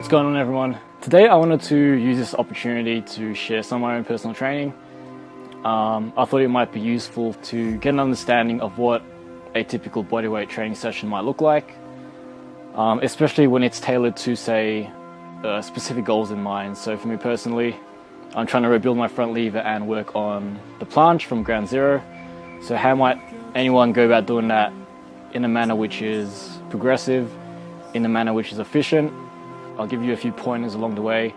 What's going on, everyone? Today I wanted to use this opportunity to share some of my own personal training. I thought it might be useful to get an understanding of what a typical bodyweight training session might look like, especially when it's tailored to, say, specific goals in mind. So for me personally, I'm trying to rebuild my front lever and work on the planche from ground zero. So how might anyone go about doing that in a manner which is progressive, in a manner which is efficient? I'll give you a few pointers along the way,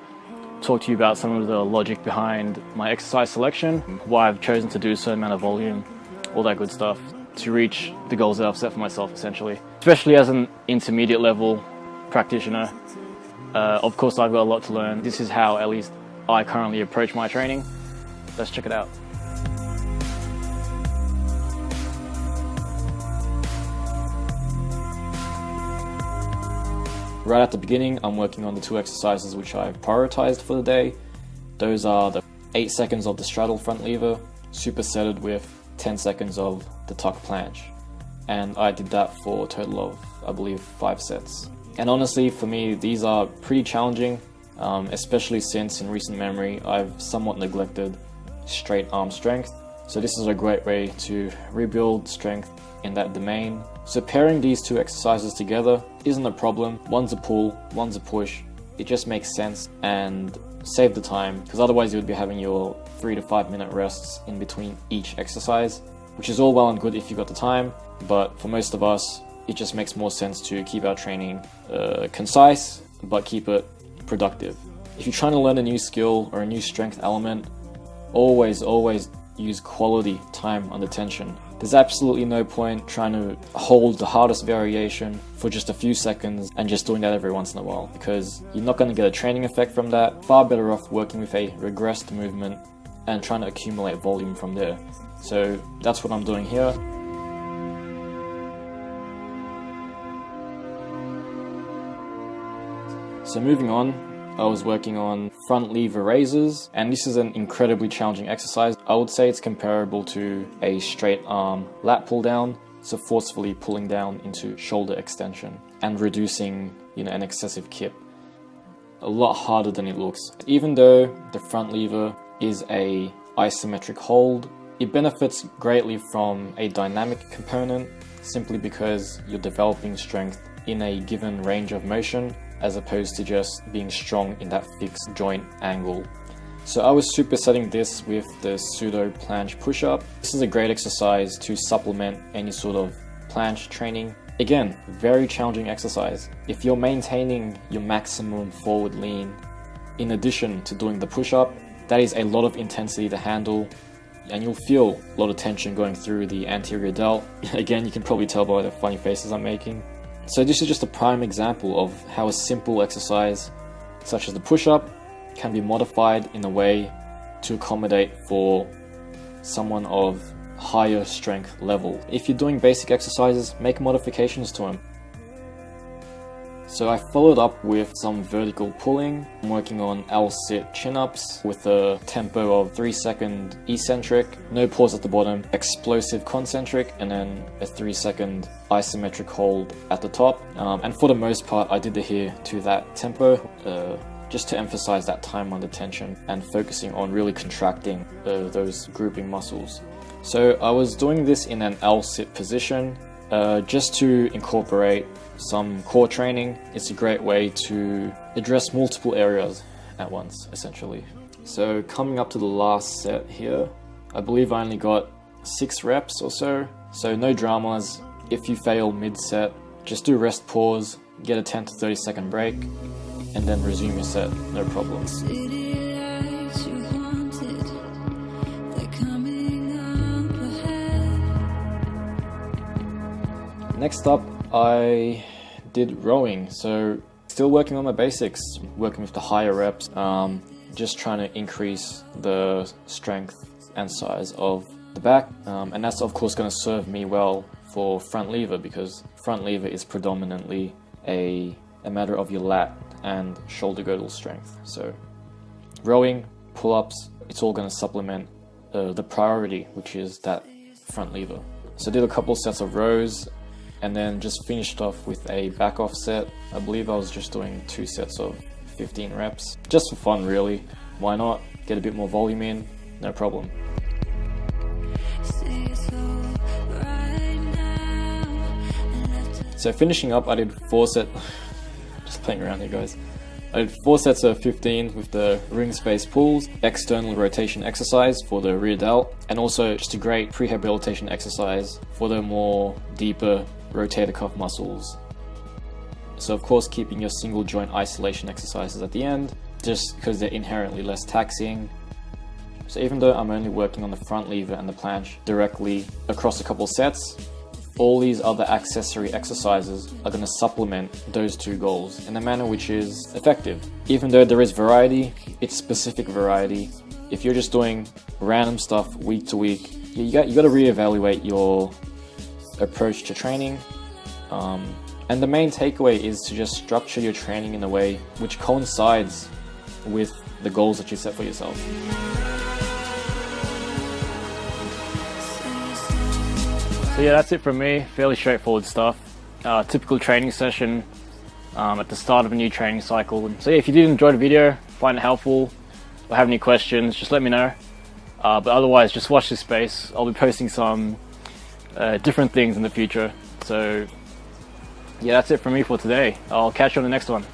talk to you about some of the logic behind my exercise selection, why I've chosen to do a certain amount of volume, all that good stuff, to reach the goals that I've set for myself, essentially. Especially as an intermediate level practitioner, of course I've got a lot to learn. This is how at least I currently approach my training. Let's check it out. Right at the beginning, I'm working on the two exercises which I've prioritized for the day. Those are the 8 seconds of the straddle front lever, supersetted with 10 seconds of the tuck planche. And I did that for a total of, I believe, 5 sets. And honestly, for me, these are pretty challenging, especially since in recent memory, I've somewhat neglected straight arm strength. So this is a great way to rebuild strength in that domain. So pairing these two exercises together isn't a problem. One's a pull, one's a push. It just makes sense and save the time, because otherwise you would be having your 3 to 5 minute rests in between each exercise, which is all well and good if you've got the time, but for most of us, it just makes more sense to keep our training concise, but keep it productive. If you're trying to learn a new skill or a new strength element, always use quality time under tension. There's absolutely no point trying to hold the hardest variation for just a few seconds and just doing that every once in a while, because you're not going to get a training effect from that. Far better off working with a regressed movement and trying to accumulate volume from there. So that's what I'm doing here. So moving on, I was working on front lever raises, and this is an incredibly challenging exercise. I would say it's comparable to a straight arm lat pull down, so forcefully pulling down into shoulder extension and reducing, an excessive kip. A lot harder than it looks. Even though the front lever is a isometric hold, it benefits greatly from a dynamic component, simply because you're developing strength in a given range of motion, as opposed to just being strong in that fixed joint angle. So I was supersetting this with the pseudo planche push-up. This is a great exercise to supplement any sort of planche training. Again, very challenging exercise. If you're maintaining your maximum forward lean in addition to doing the push-up, that is a lot of intensity to handle, and you'll feel a lot of tension going through the anterior delt. Again, you can probably tell by the funny faces I'm making. So this is just a prime example of how a simple exercise such as the push-up can be modified in a way to accommodate for someone of higher strength level. If you're doing basic exercises, make modifications to them. So I followed up with some vertical pulling. I'm working on L-sit chin-ups with a tempo of 3-second eccentric, no pause at the bottom, explosive concentric, and then a 3-second isometric hold at the top. And for the most part, I did adhere to that tempo, just to emphasize that time under tension and focusing on really contracting those grouping muscles. So I was doing this in an L-sit position, just to incorporate some core training. It's a great way to address multiple areas at once, essentially. So coming up to the last set here, I believe I only got 6 reps or so. So no dramas. If you fail mid-set, just do rest pause, get a 10 to 30 second break, and then resume your set, no problem. Next up, I did rowing, so still working on my basics, working with the higher reps, just trying to increase the strength and size of the back, and that's of course going to serve me well for front lever, because front lever is predominantly a matter of your lat and shoulder girdle strength. So rowing, pull-ups, it's all going to supplement the priority, which is that front lever. So I did a couple sets of rows, and then just finished off with a back off set. I believe I was just doing 2 sets of 15 reps, just for fun really. Why not? Get a bit more volume in, no problem. So finishing up, I did 4 sets, just playing around here guys. I did 4 sets of 15 with the ring space pulls, external rotation exercise for the rear delt, and also just a great prehabilitation exercise for the more deeper rotator cuff muscles. So of course keeping your single joint isolation exercises at the end, just because they're inherently less taxing. So even though I'm only working on the front lever and the planche directly across a couple sets, all these other accessory exercises are going to supplement those 2 goals in a manner which is effective. Even though there is variety, it's specific variety. If you're just doing random stuff week to week, you got to reevaluate your approach to training. And the main takeaway is to just structure your training in a way which coincides with the goals that you set for yourself. So yeah, that's it from me. Fairly straightforward stuff. Typical training session at the start of a new training cycle. So yeah, if you did enjoy the video, find it helpful, or have any questions, just let me know. But otherwise, just watch this space. I'll be posting some different things in the future. So yeah, that's it from me for today. I'll catch you on the next one.